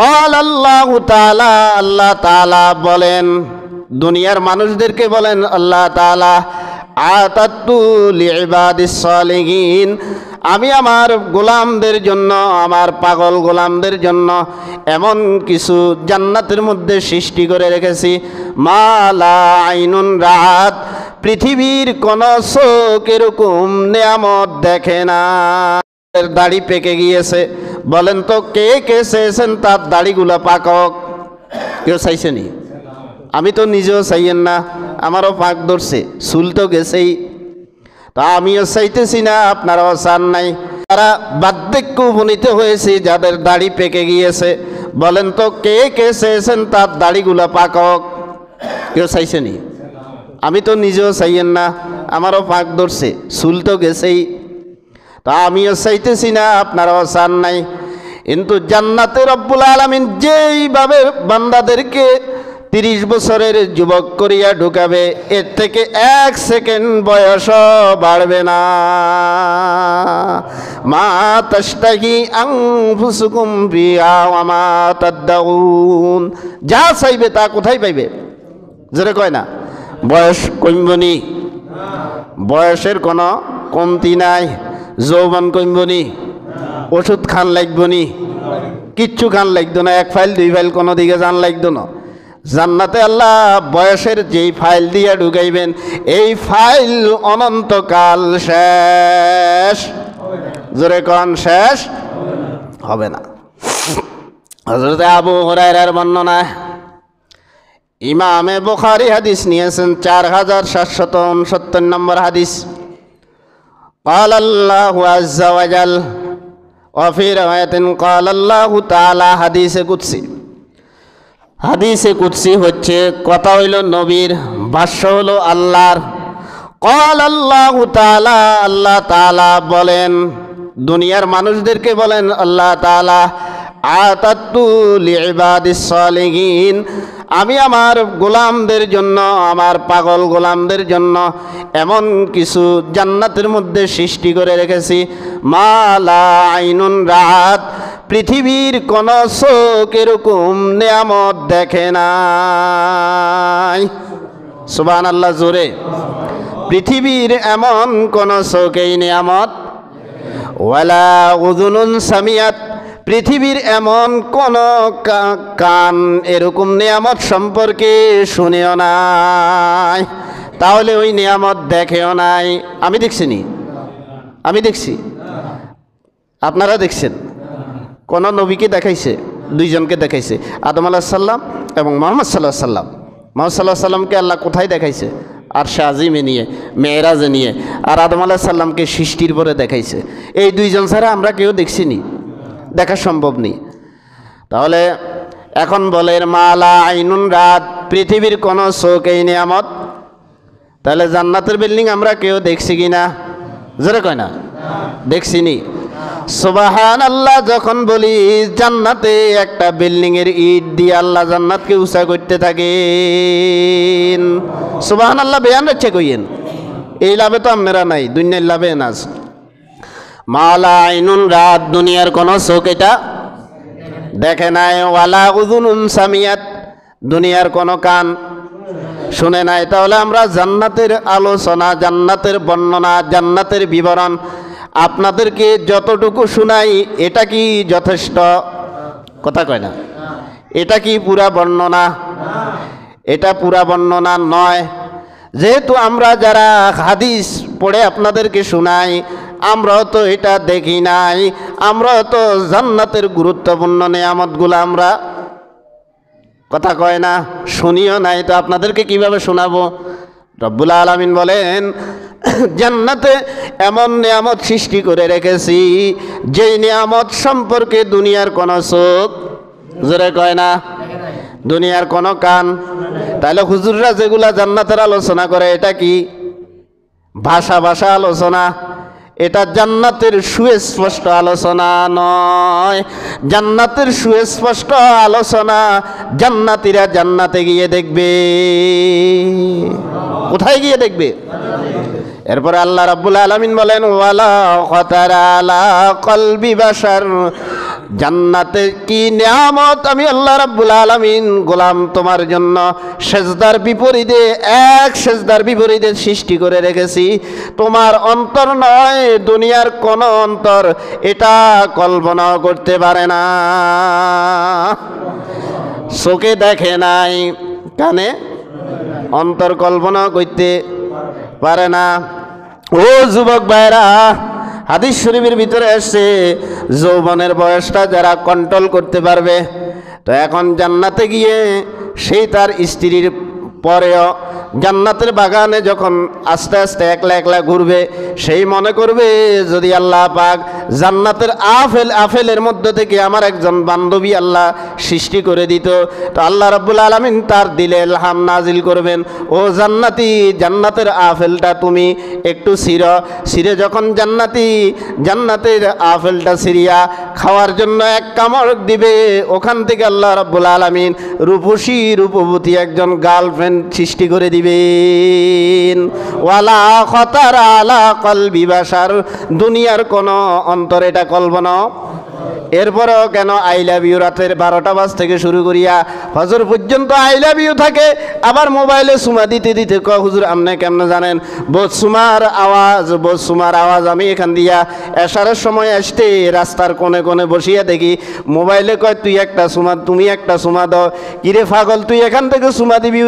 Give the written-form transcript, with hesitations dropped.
قال الله تعالى আল্লাহ তাআলা বলেন, দুনিয়ার মানুষদেরকে বলেন আল্লাহ তাআলা, আতাতু লিইবাদিস সালিহিন, আমি আমার গোলামদের জন্য, আমার পাগল গোলামদের জন্য এমন কিছু জান্নাতের মধ্যে সৃষ্টি করে রেখেছি, মা লা আইনুন রাত, পৃথিবীর কোন চোখ এরকম নেয়ামত দেখে না। দাড়ি পেকে গিয়েছে, বলেন তো কে কে চেয়েছেন তার দাড়িগুলো পাকক? কেউ চাইছেনি? আমি তো নিজেও চাইয়েন না, আমারও পাক ধরছে, চুল তো গেছেই, তা আমিও চাইতেছি না, আপনারাও চান নাই। তারা বার্ধক্য উপনীত হয়েছে, যাদের দাড়ি পেকে গিয়েছে, বলেন তো কে কে চেয়েছেন তার দাড়িগুলো পাকক? কেউ চাইছেনি? আমি তো নিজেও চাইয়েন না, আমারও পাক ধরছে, চুল তো গেছেই, তা আমিও চাইতেছি না, আপনারাও চান নাই। কিন্তু জান্নাতে রব্বুল আলামিন যেইভাবে বান্দাদেরকে 30 বছরের যুবক করিয়া ঢুকাবে, এর থেকে 1 সেকেন্ড বয়সও বাড়বে না। মা তাশতাহি আনফুসুকুম বিহা ওয়া মা তাদউন, যা চাইবে তা কোথায় পাইবে? জোরে কয় না? বয়স কমবনি, বয়সের কোনো কমতি নাই, যৌবন কমবনি, ওষুধ খান লাগবনি, কিচ্ছু খান লাগতো না, 1 ফাইল 2 ফাইল কোনো দিকে যান লাগতো না। জান্নাতে আল্লাহ বয়সের যেই ফাইল দিয়ে ঢুকাইবেন, এই ফাইল অনন্তকাল শেষ, জোরে কোন শেষ হবে না। হযরত আবু হুরায়রার বর্ণনা, ইমামে বুখারী হাদিস নিয়েছেন 4769 নম্বর হাদিস। قال الله عز وجل وفي رواية قال الله تعالى, হাদিসে কুদসি। হাদিসে কুদসি হচ্ছে কথা হইল নবীর, ভাষ্য হলো আল্লাহর। قال الله تعالى, আল্লাহ তাআলা বলেন, দুনিয়ার মানুষদেরকে বলেন আল্লাহ তাআলা, আতাতু লিইবাদিস সালিহিন, আমি আমার গোলামদের জন্য, আমার পাগল গোলামদের জন্য এমন কিছু জান্নাতের মধ্যে সৃষ্টি করে রেখেছি, মা লা আইনুন রাত, পৃথিবীর কোন চোখ এরকম নেয়ামত দেখে নাই। সুবহানাল্লাহ, জোরে। পৃথিবীর এমন কোন চোখ এই নেয়ামত, ওয়ালা উযুনুন সামিয়াত, পৃথিবীর এমন কোন কান এরকম নিয়ামত সম্পর্কে শুনেও নাই, তাহলে ওই নিয়ামত দেখেও নাই। আমি দেখছিনি? আমি দেখছি, আপনারা দেখছেন? কোন নবীকে দেখাইছে? 2 জনকে দেখাইছে, আদম আলাইহিস সালাম এবং মুহাম্মদ সাল্লাল্লাহু আলাইহি সাল্লাম। মুহাম্মদ সাল্লাল্লাহু আলাইহি সাল্লামকে আল্লাহ কোথায় দেখাইছে? আরশে আজিমে নিয়ে, মেরাজে নিয়ে। আর আদম আলাইহিস সালামকে সৃষ্টির পরে দেখাইছে। এই 2 জন ছাড়া আমরা কেউ দেখছিনি, দেখা সম্ভব নেই। তাহলে এখন বলে মা লা আইনুন রাত, পৃথিবীর কোন চোখ এই নিয়ামত, তাহলে জান্নাতের বিল্ডিং আমরা কেউ দেখছি কিনা? জোরে কয় না? দেখছিনি। সুবহানাল্লাহ, যখন বলি জান্নাতে একটা বিল্ডিং এর ইট দিয়ে আল্লাহ জান্নাতকে উঁচা করতে থাকেন, সুবহানাল্লাহ বেয়ান হচ্ছে কইয়েন। এই লাভে তো আপনারা নাই, দুনিয়ার লাভে নাজ। মা লা আইনুন রাত, দুনিয়ার কোন চোখ এটা দেখে নাই, ওয়ালা উযুনুন সামিয়াত, দুনিয়ার কোন কান শুনে নাই। তাহলে আমরা জান্নাতের আলোচনা, জান্নাতের বর্ণনা, জান্নাতের বিবরণ আপনাদেরকে যতটুকু শুনাই, এটা কি যথেষ্ট? কথা কয় না? এটা কি পুরা বর্ণনা? এটা পুরা বর্ণনা নয়। যেহেতু আমরা যারা হাদিস পড়ে আপনাদেরকে শুনাই, আমরাও তো এটা দেখি নাই, আমরাও তো জান্নাতের গুরুত্বপূর্ণ নিয়ামতগুলো আমরা, কথা কয় না, শুনিও নাই, তো আপনাদেরকে কিভাবে শোনাবো? রব্বুল আলামিন বলেন, জান্নাতে এমন নিয়ামত সৃষ্টি করে রেখেছি, যেই নিয়ামত সম্পর্কে দুনিয়ার কোন চোখ, জোরে কয় না, দুনিয়ার কোন কান। তাহলে হুজুররা যেগুলা জান্নাতের আলোচনা করে, এটা কি ভাষা ভাষা আলোচনা? এটা জান্নাতের সুস্পষ্ট আলোচনা নয়। জান্নাতের সুস্পষ্ট আলোচনা জান্নাতীরা জান্নাতে গিয়ে দেখবে। কোথায় গিয়ে দেখবে? এরপরে আল্লাহ রাব্বুল আলামিন বলেন, ওয়ালা খাতারা আলা কলবি বাশার, জান্নাতে কি নিয়ামত আমি আল্লাহ রাব্বুল আলামিন গোলাম তোমার জন্য সেজদার বিপরীতে সেজদার বিপরীতে সৃষ্টি করে রেখেছি। তোমার অন্তর নয়, দুনিয়ার কোন অন্তর এটা কল্পনাও করতে পারে না। চোখে দেখে নাই, কানে অন্তর কল্পনা করতে পারে না। ও যুবক ভাইরা, হাদিস শরীফের ভিতরে এসছে যৌবনের বয়সটা যারা কন্ট্রোল করতে পারবে, তো এখন জান্নাতে গিয়ে সেই তার স্ত্রীর পরেও জান্নাতের বাগানে যখন আস্তে আস্তে একলা একলা ঘুরবে, সেই মনে করবে যদি আল্লাহ পাক জান্নাতের আপেলের মধ্যে থেকে আমার একজন বান্ধবী আল্লাহ সৃষ্টি করে দিত, তো আল্লাহ রাব্বুল আলামিন তার দিলে ইলহাম নাজিল করবেন, ও জান্নাতি, জান্নাতের আপেলটা তুমি একটু ছিঁড়ে যখন জান্নাতের আপেলটা ছিঁড়িয়া খাওয়ার জন্য এক কামড় দিবে, ওখান থেকে আল্লাহ রাব্বুল আলামিন রূপবতী একজন গার্লফ্রেন্ড সৃষ্টি করে দিবেন। ওয়ালা খতার আলা কলবি বাশার, দুনিয়ার কোন অন্তর এটা কল্পনা। এরপরেও কেন আই লাভ ইউ রাতের 12টা বাজ থেকে শুরু করিয়া ফজর পর্যন্ত আই লাভ ইউ থাকে, আবার মোবাইলে সুমা দিতে দিতে হুজুর আপনি কেমনে জানেন? বোধ সুমার আওয়াজ আমি এখান দিয়া এশারের সময় আসতে রাস্তার কোণে কোণে বসিয়া দেখি মোবাইলে কয় তুই একটা সুমা, তুমি একটা সুমা দাও। কিরে পাগল, তুই এখান থেকে সুমা দিবি,